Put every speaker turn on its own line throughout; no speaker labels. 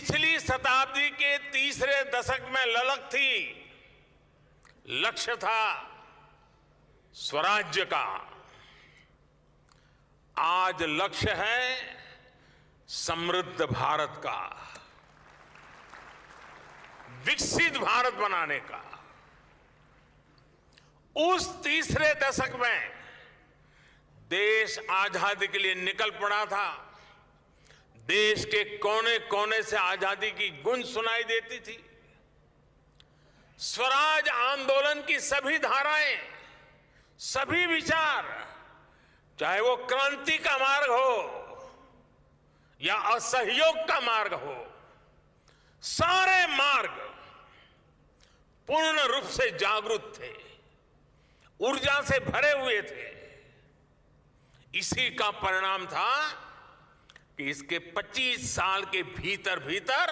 पिछली शताब्दी के तीसरे दशक में ललक थी, लक्ष्य था स्वराज्य का। आज लक्ष्य है समृद्ध भारत का, विकसित भारत बनाने का। उस तीसरे दशक में देश आजादी के लिए निकल पड़ा था। देश के कोने कोने से आजादी की गूंज सुनाई देती थी। स्वराज आंदोलन की सभी धाराएं, सभी विचार, चाहे वो क्रांति का मार्ग हो या असहयोग का मार्ग हो, सारे मार्ग पूर्ण रूप से जागरूक थे, ऊर्जा से भरे हुए थे। इसी का परिणाम था कि इसके 25 साल के भीतर भीतर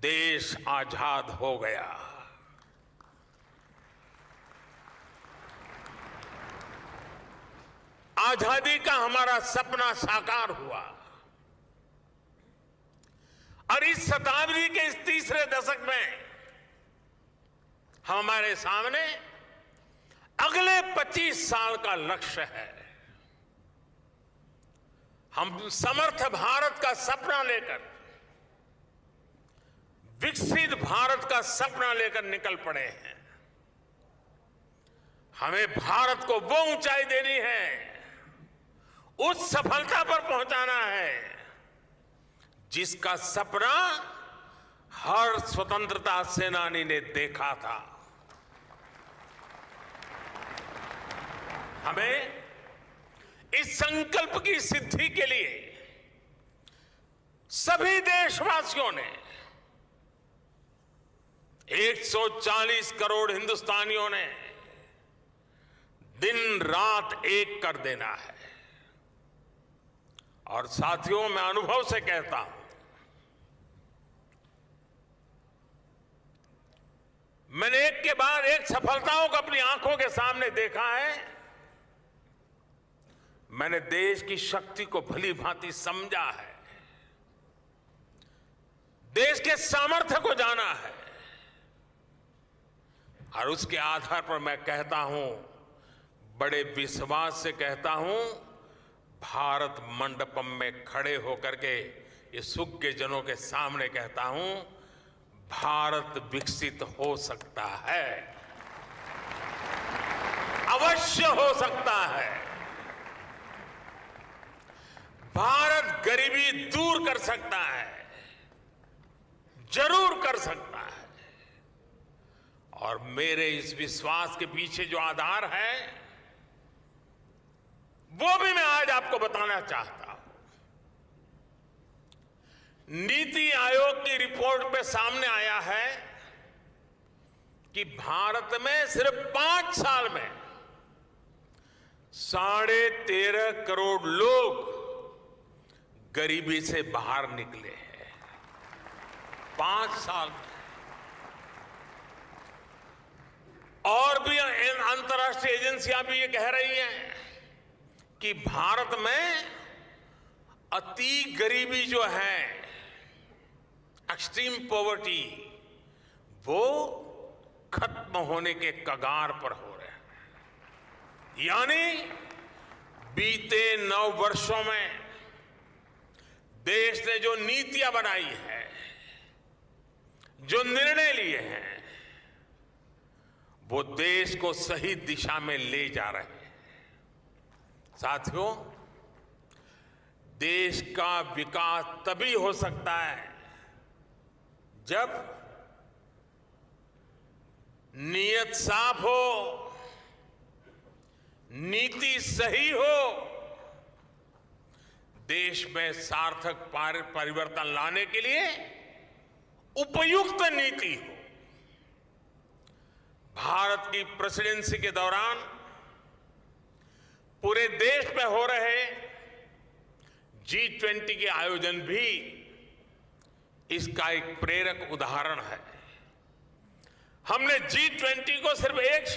देश आजाद हो गया। आजादी का हमारा सपना साकार हुआ और इस शताब्दी के इस तीसरे दशक में हमारे सामने अगले 25 साल का लक्ष्य है। हम समर्थ भारत का सपना लेकर, विकसित भारत का सपना लेकर निकल पड़े हैं। हमें भारत को वो ऊंचाई देनी है, उस सफलता पर पहुंचाना है जिसका सपना हर स्वतंत्रता सेनानी ने देखा था। हमें इस संकल्प की सिद्धि के लिए सभी देशवासियों ने, 140 करोड़ हिंदुस्तानियों ने दिन रात एक कर देना है। और साथियों, मैं अनुभव से कहता हूं, मैंने एक के बाद एक सफलताओं को अपनी आंखों के सामने देखा है। मैंने देश की शक्ति को भली भांति समझा है, देश के सामर्थ्य को जाना है, और उसके आधार पर मैं कहता हूं, बड़े विश्वास से कहता हूं, भारत मंडपम में खड़े होकर के ये सुज्ञ जनों के सामने कहता हूं, भारत विकसित हो सकता है, अवश्य हो सकता है। भारत गरीबी दूर कर सकता है, जरूर कर सकता है। और मेरे इस विश्वास के पीछे जो आधार है, वो भी मैं आज आपको बताना चाहता हूं। नीति आयोग की रिपोर्ट में सामने आया है कि भारत में सिर्फ 5 साल में 13.5 करोड़ लोग गरीबी से बाहर निकले हैं। 5 साल में। और भी अंतर्राष्ट्रीय एजेंसियां भी ये कह रही हैं कि भारत में अति गरीबी जो है, एक्सट्रीम पॉवर्टी, वो खत्म होने के कगार पर हो रहे हैं। यानी बीते 9 वर्षों में देश ने जो नीतियां बनाई है, जो निर्णय लिए हैं, वो देश को सही दिशा में ले जा रहे हैं। साथियों, देश का विकास तभी हो सकता है जब नीयत साफ हो, नीति सही हो, देश में सार्थक परिवर्तन लाने के लिए उपयुक्त नीति हो। भारत की प्रेसिडेंसी के दौरान पूरे देश में हो रहे G20 के आयोजन भी इसका एक प्रेरक उदाहरण है। हमने G20 को सिर्फ एक